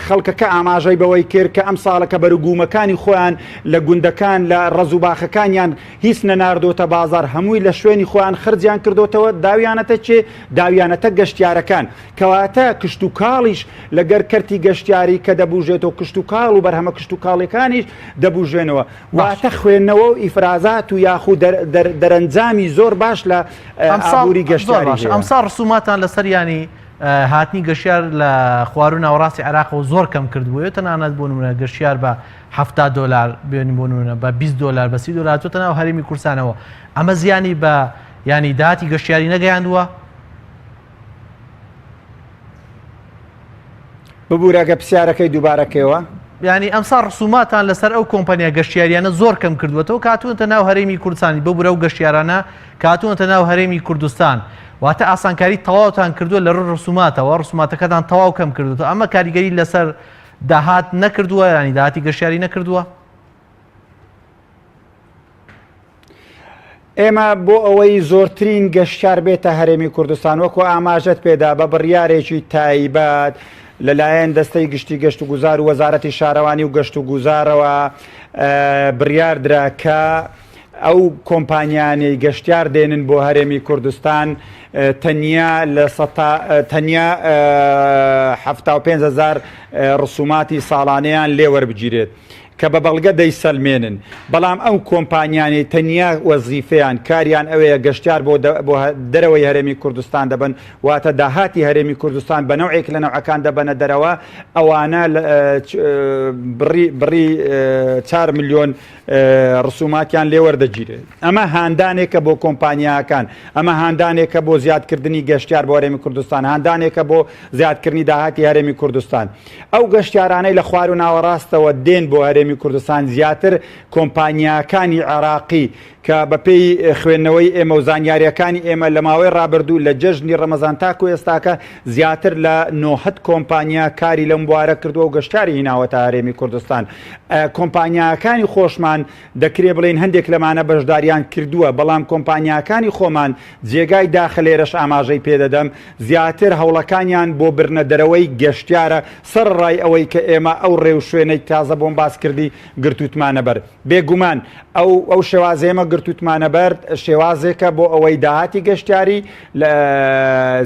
Speaker 2: خەڵکەکە ئاماژەی بەوەی کرد کە ئەم ساڵەکە بەرگومەکانی خۆیان لە گوندەکان لە ڕزوباخەکانیان هیچ نەناردۆتە بازار هەمووی لە شوێنی خۆیان خرجیان کردوتەوە داویانەتە چێ داویانەتە گەشتیارەکان کەواتە کشت و کاڵیش لەگەر کەرتی گەشتیاری کە دەبوژێتەوە کشت و کاڵ و بەرهەمە کشت و کاڵەکانیش دەبوژێنەوە واتە خوێندنەوە و ئیفرازات و یاخو دەرەنجامی زۆر باش لە ئابووری گەشتیاری
Speaker 1: ئەمسا ڕسوماتان لەسەر ینی هاتنی گەشتیار لە خوار و ناوەڕاستی عێراقەوە زۆر کەم کردبووە تەنانەت بۆ نمونە گەشتیار بە $70 بێنی بۆ نمونە بە $20 بە $30 چۆتە ناو هەرێمی کورسانەوە ئەمە زیانی بە ینی داهاتی گەشتیاری نەگەیاندووە
Speaker 2: ببوورەگە پرسیارەکەی دووبارەکەیەوە
Speaker 1: ینی ئەمسا ڕسوماتان لەسەر ئەو کۆمپانیا گەشتیاریانە زۆر کەم کردوێتەوە کاتوونتە ناو هەرێمی کوردستانی ببوورە و گەشتیارانە کاتوونتە ناو هەرێمی کوردستان واتە ئاسانکاری تەواوتان کردووە لە ڕسوماتەوە ڕسوماتەکەتان تەواو کەم کردوێتەوە ئەمە کاریگەری لەسەر داهات نەکردووە ینی داهاتی گەشتیاری نەکردووە
Speaker 2: ئێمە بۆ ئەوەی زۆرترین گەشتیار بێتە هەرێمی کوردستان وەکو ئاماژەت پێدا بە بڕیارێکی تایبەت لەلایەن دەستەی گشتی گەشت و گوزار و وەزارەتی شارەوانی و گەشت و گوزارەوە بڕیار درا کە ئەو کۆمپانیانەی گەشتیار دێنن بۆ هەرێمی کوردستان تەنیا لە تەنیا 75,000 ڕسوماتی ساڵانەیان لێوەربگیرێت کە بە بەڵگە دەیسەلمێنن بەڵام ئەو کۆمپانیانی تەنیا وەزیفەیان کاریان ئەوەیە گەشتیار بۆ دەرەوەی هەرێمی کوردستان دەبن واتە داهاتی هەرێمی کوردستان بە نەوعێک لە نەوعەکان دەبەنە دەرەوە ئەوانە بڕی 4 ملیۆن ڕسوماتیان لێوەردەگیرێت ئەمە هاندانێکە بۆ کۆمپانیاکان ئەمە هاندانێکە بۆ زیادکردنی گەشتیار بۆ هەرێمی کوردستان هاندانێکە بۆ زیادکردنی داهاتی هەرێمی کوردستان ئەو گەشتیارانەی لە خوار و ناوەڕاستەوە دێن بۆ هەرێمی کوردستان زیاتر کۆمپانیاکانی عێراقی کە بەپێی خوێندنەوەی ئێمە و زانیاریەکانی ئێمە لە ماوەی ڕابردوو لە جەژنی ڕەمەزان تاکو ئێستاکە زیاتر لە 90 کۆمپانیا کاری لەم بوارە کردووە و گەشتاری هیناوەتە هەرێمی کوردستان کۆمپانیاکانی خۆشمان دەکرێ بڵێن هەندێک لەمانە بەشداریان کردووە بەڵام کۆمپانیاکانی خۆمان جێگای داخلێرەش ئاماژەی پێدەدەم زیاتر هەوڵەکانیان بۆ برنە دەرەوەی گەشتیارە سەر ڕای ئەوەی کە ئێمە ئەو ڕێو شوێنەی تازە بۆم باس کردی گرتووتمانە بەر بێگومان ئەو شێوازێمە گرتووتمانە بەرد شێوازێکە بۆ ئەوەی داهاتی گەشتیاری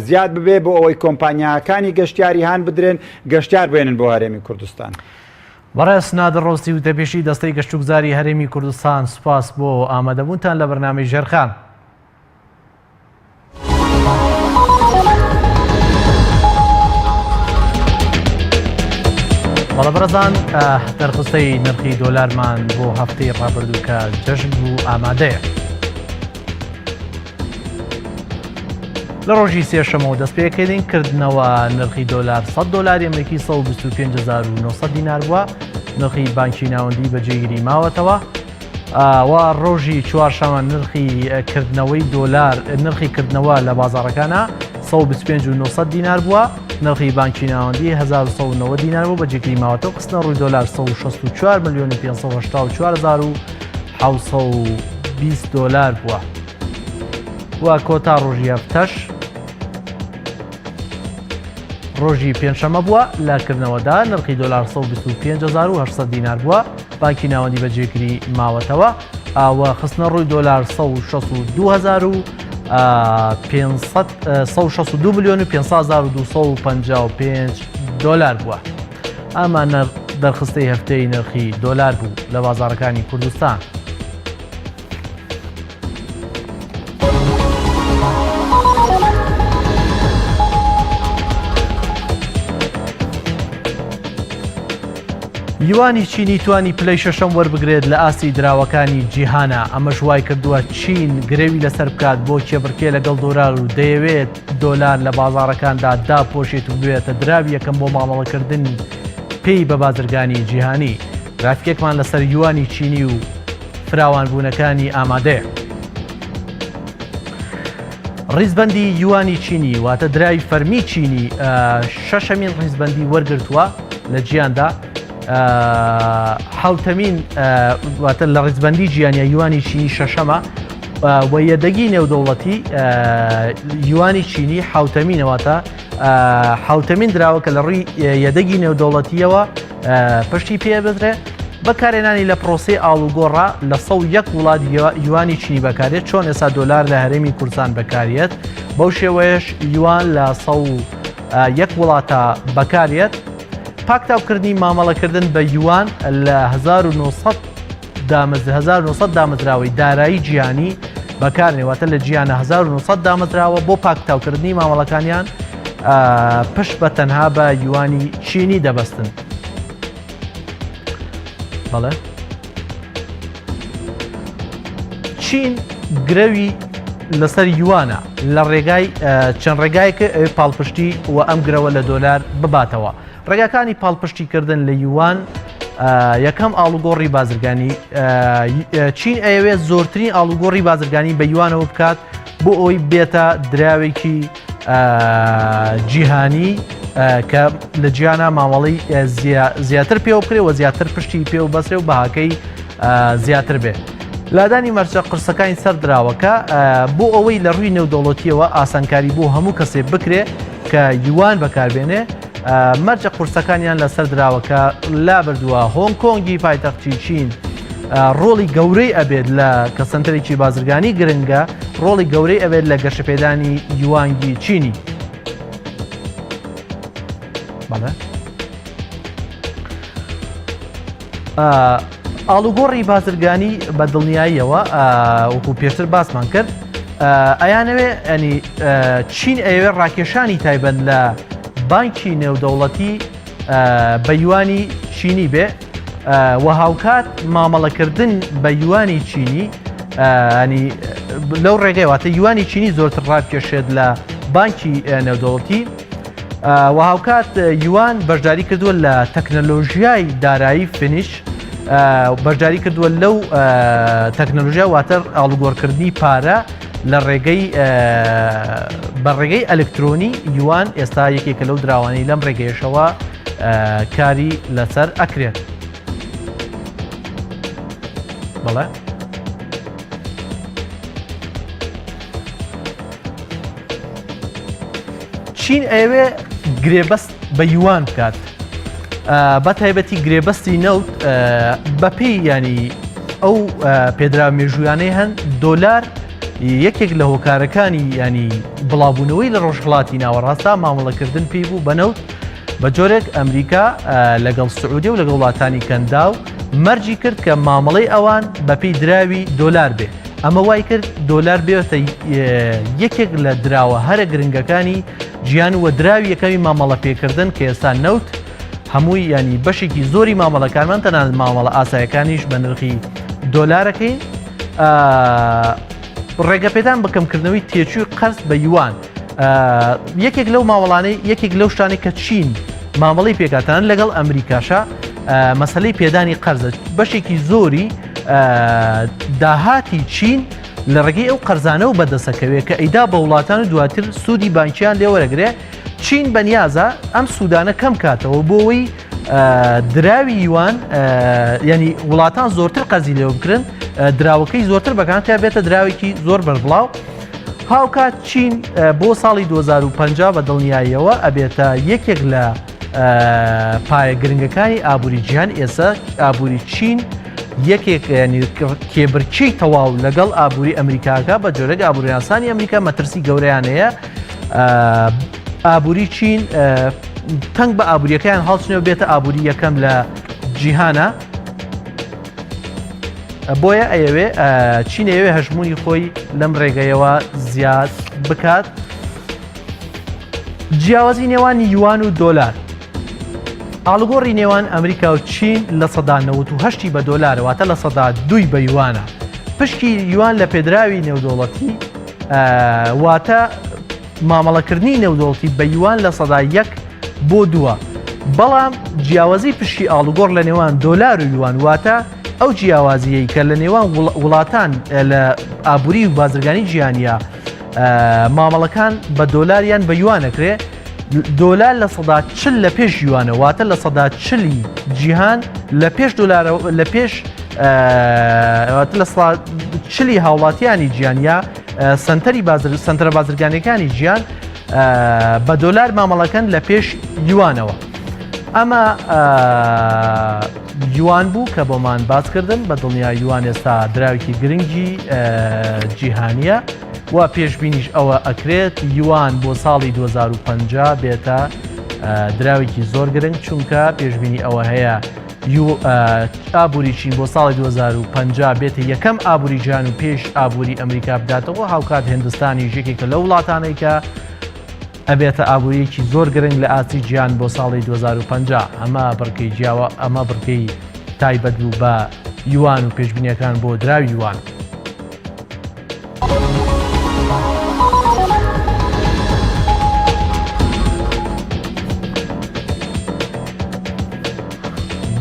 Speaker 2: زیاد ببێ بۆ ئەوەی کۆمپانیاکانی گەشتیاری هان بدرێن گەشتیار بێنن بۆ هەرێمی کوردستان
Speaker 1: بەڕێز نادر ڕۆستی و دەپێشی دەستەی گەشتوگزاری هەرێمی کوردستان سوپاس بۆ ئامادەبوونتان لە بەرنامەی ژێرخان بەڵە بەرەزان دەرخستەی نرخی دۆلارمان بۆ هەفتەی ڕابردوو کە جەژن بوو ئامادەیە لە ڕۆژی سێشەمەوە دەست پێکردین کردنەوە نرخی دۆلار $100 ئەمریکی 125,900 دینار بووە نرخی بانکی ناوەندی بەجێگیری ماوەتەوە و ڕۆژی چوارشەمە نرخی کردنەوەی دۆلار نرخی کردنەوە لە بازاڕەکانە 125,900 دینار بووە نرخی بانکی ناوەندی 1,190 دینار بوو بەجێگیری ماوەتەوە قسنە ڕووی دۆلار 164,584,720 بووە و کۆتا ڕۆژی هەفتەش ڕۆژی پێنجشەمە بووە لەکردنەوەدا نرخی دۆلار 125,800 دینار بووە بانکی ناوەندی بەجێگیری ماوەتەوە و خستنە ڕووی دۆلار 162,555,255 بووە ئەمە دەرخستەی هەفتەی نرخی دۆلار بوو لە بازاڕەکانی کوردستان یوانی چینی توانی پلەی شەشەم وەربگرێت لە ئاسی دراوەکانی جیهانە ئەمەش وای کردووە چین گرێوی لەسەر بکات بۆ کێبڕکێ لەگەڵ دۆلار و دەیەوێت دۆلار لە بازاڕەکاندا داپۆشێت و بێتە دراوی یەکەم بۆ مامەڵەکردن پێی بە بازرگانی جیهانی گرافیکێکمان لەسەر یوانی چینی و فراوانبوونەکانی ئامادەیە ڕیزبەندی یوانی چینی واتە دراوی فەرمی چینی شەشەمین ڕیزبەندی وەرگرتووە لە جیاندا حوتەمین واتە لە ڕیزبەندی جیانیە یوانی چینی شەشەمە و یەدەگی نێودەوڵەتی یوانی چینی حوتەمینەوەتە حوتەمین دراوە کە لە ڕووی یەدەگی نێودەوڵەتیەوە پشتی پێ بدرێ بەکارێنانی لە پرۆسی ئاڵوگۆڕا لە 101 وڵات یوانی چینی بەکارێت چۆن ئێستا دۆلار لە هەرێمی کوردستان بەکارێت بەو شێوەیەش یوان لە 101 وڵاتە بەکارێت پاکتاوکردنی مامەڵەکردن بە یوان لە 1900 دامەزراوەی دارایی جیهانی بەکارنێواتە لە جیانە 1900 دامەزراوە بۆ پاکتاوکردنی مامەڵەکانیان پشت بە تەنها بە یوانی چینی دەبەستن. بەڵێ چین گرەوی لەسەر یوانە لە ڕێگای چەند ڕێگایکە پاڵپشتی و ئەم گرەوە لە دۆلار بباتەوە. ڕێگاکانی پاڵپشتیکردن لە یوان یەکەم ئاڵوگۆڕی بازرگانی چین ئەوێت زۆرترین ئاڵوگۆڕی بازرگانی بە یوانەوە بکات بۆ ئەوی بێتە دراوێکی جیهانی کە لە جیانە ماوەڵی زیاتر پێوە بکرێ و زیاتر پشتی پێ و بەسرێ و بەهاکەی زیاتر بێ. لادانی مەرجە قرسەکانی سەردراوەکە بۆ ئەوەی لە ڕووی نێودەوڵەتیەوە ئاسانکاری بۆ هەموو کەسێک بکرێ کە یوان بەکاربێنێ مەرجە قورسەکانیان لەسەر دراوەکە لا بردووە. هۆنگ کۆنگی پایتەختی چین ڕۆڵی گەورەی ئەبێت لە کە سنتەرێکی بازرگانی گرنگە ڕۆڵی گەورەی ئەبێت لە گەشەپێدانی یوانگی چینی. ئاڵوگۆڕی بازرگانی بە دڵنیاییەوە وەکو پێشتر باسمان کرد ئەیانەوێ ئەنی چین ئەوێ ڕاکێشانی تایبەت لە بانکی نێودەوڵەتی بە یوانی چینی بێ و هاوکات مامەڵەکردن بە یوانی چینی لەو ڕێگەیواتە یوانی چینی زۆرتر ڕاکێشێت لە بانکی نێودەوڵەتی و هاوکات یوان بەشداری کردووە لە تەکنەلۆژیای دارایی فینیش بەشداری کردووە لەو تەکنەلۆژیا واتە ئاڵوگۆڕکردنی پارە لە ڕێگەی بە ڕێگەی ئەلکترۆنی یوان ئێستا یەکێکە لەو دراوانی لەم ڕێگەیشەوە کاری لەسەر ئەکرێت. بەڵێ چین ئەوێ گرێبەست بە یوان بکات بە تایبەتی گرێبەستی نەوت بەپێی ینی ئەو پێدرا مێژویانەی هەن دۆلار یەکێک لە هۆکارەکانی ینی بڵاوبوونەوەی لە ڕۆژهڵاتی ناوەڕاستدا مامەڵەکردن پێی بوو بەنەوت بە جۆرێک ئەمریکا لەگەڵ سعودی و لەگەڵ وڵاتانی کەندا و مەرجی کرد کە مامەڵەی ئەوان بەپێی دراوی دۆلار بێ. ئەمە وای کرد دۆلار بێتە یەکێک لە دراوە هەرە گرنگەکانی گیان وە دراوی یەکەمی مامەڵە پێکردن کە ئێستا نەوت هەمووی ینی بەشێکی زۆری مامەڵەکانمان تەنانەت مامەڵە ئاسایەکانیش بە نرخی دۆلارەکەی ڕێگەپێدان بەکەمکردنەوەی تێچووی قەرز بە یوان یەکێک لەو ماوەڵانەی یەکێک لەو شتانی کە چین مامەڵی پێکاتان لەگەڵ ئەمریکاشە مەسەلەی پێدانی قەرزە بەشێکی زۆری داهاتی چین لە ڕێگەی ئەو قەرزانە و بەدەسەکەوێت کە ئەیدا بە وڵاتان و دواتر سوودی بانکیان لێوەرەگرێ چین بەنیازە ئەم سوودانە کەم کاتەوە بۆەوەی دراوی یوان ینی وڵاتان زۆرتر قەرزی لێوە بکرن دراوەکەی زۆرتر بەکان تا بێتە دراوێکی زۆر بەربڵاو. هاوکات چین بۆ ساڵی 2050 بە دڵنیاییەوە ئەبێتە یەکێک لە پایە گرنگەکانی ئابووری جیهان. ئێستا ئابووری چین یەکێک کێبرچی تەواو لەگەڵ ئابووری ئەمریکاکە بە جۆرەك ئابووریاسانی ئەمریکا مەترسی گەورەیانەیە ئابووری چین تەنگ بە ئابووریەکەیان هەڵچنەوە بێتە ئابووری یەکەم لە جیهانە. بۆیە ئەیەوێ چین ئەوێ هەژمونی خۆی لەم ڕێگەیەوە زیاد بکات. جیاوازی نێوانی یوان و دۆلار ئاڵوگۆڕی نێوان ئەمریکا و چین لە سەدا 98 بە دۆلارەواتە لە سەدا 2 بە یوانە. پشکی یوان لە پێدراوی نێودەوڵەتی واتە مامەڵەکردنی نێودەوڵەتی بە یوان لە سەدا 1 بۆ 2. بەڵام جیاوازی پشتی ئاڵوگۆڕ لە نێوان دۆلار و یوان واتە ئەو جیاوازیەی کە لە نێوان وڵاتان لە ئابووری و بازرگانی جیهانیە مامەڵەکان بە دۆلاریان بە یوانەکرێ دۆلار لە سەدا چل لە پێش یوانە واتە لە سەدا چلی جیهان لە پێش دۆلارەوە لە پێش لە چلی هاوڵاتیانی گیان یا سنتەرە بازرگانیەکانی گیان بە دۆلار مامەڵەکەن لە پێش یوانەوە. ئەمە یوان بوو کە بۆمان باسکردن بە دڵنیا یوان ئێستا دراوێکی گرنگی جیهانیە و پێشبینیش ئەوە ئەکرێت یوان بۆ ساڵی 2050 بێتە دراوێکی زۆر گرنگ چونکە پێشبینی ئەوە هەیە ئابووری چین بۆ ساڵی 2050 بێتە یەکەم ئابووری جیهان و پێش ئابووری ئەمریکا بداتەوە هاوکات هیندستانی ژێکێکە لە وڵاتانەی کە ئەبێتە ئابووریەکی زۆر گرنگ لە ئاسی گیان بۆ ساڵی 2050 ئەمە بڕکەی جیاوە ئەمە بڕکەی تایبەت بوو بە یوان و پێشبینیەکان بۆ دراوی یوان.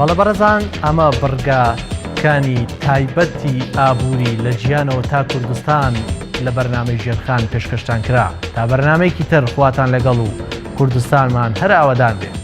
Speaker 1: بەڵە بەڕێزان ئەمە بڕگاکانی تایبەتی ئابووری لە گیانەوە تا کوردستان لە بەرنامەی ژێرخان پێشکەشتان کرا تا بەرنامەیەکی تر خواتان لەگەڵ و کوردستانمان هەر ئاوەدان بێت.